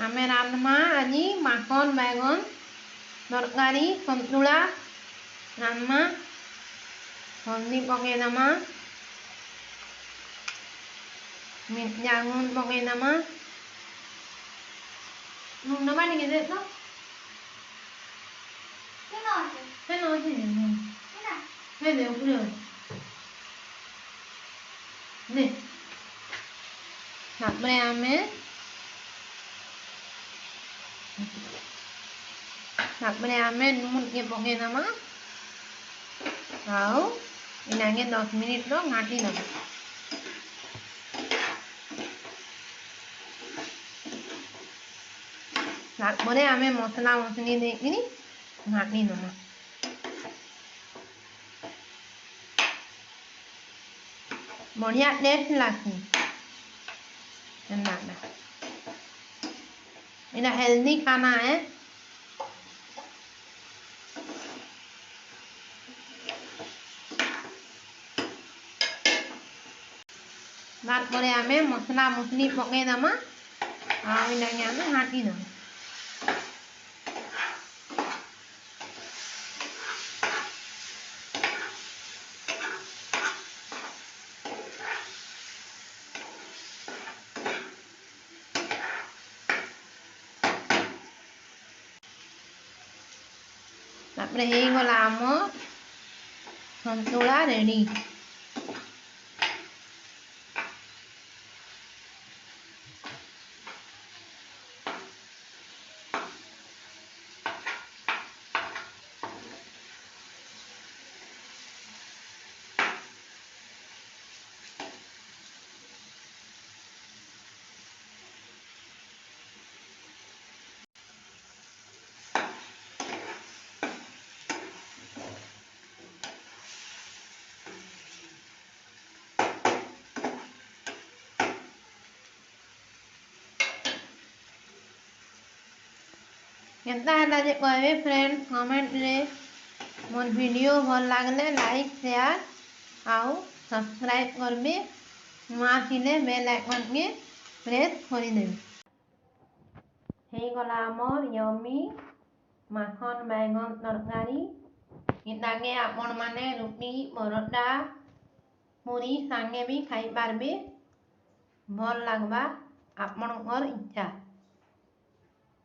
आमे रांधमा आजी माखन बैगन तरकारी संतुला रांधमा हल्दी पकेदमा मिर्चा गुण पकेदमा नून नबा नहीं दे तो है ना है दे पूरे दे तापरे आमे नून के पकेदमा आउ इनागे 10 मिनिट रो घाटी दबा तापरे आमे मसला मसली देकिनी घाटी दमा बढ़िया टेस्ट लागसी इना हेल्दी खाना है तारपरे आमे मसला मसली पकेदमा आ इनागे आमे घाटी दमा तापरे हे गला आम संतुला रेडी केनता हला जे कहबे फ्रेंड्स कमेंट रे मोर वीडियो भल लागले लाइक शेयर आउ सब्सक्राइब करबे नुआ थिले बेल आइकन के प्रेस करि देबे हे गला हमर यम्मी माखन बैगन तरकारी इताके आपण माने रुटी परोटा पूरी सांगे भी खाई पारबे भल लागबा आपणकर इच्छा।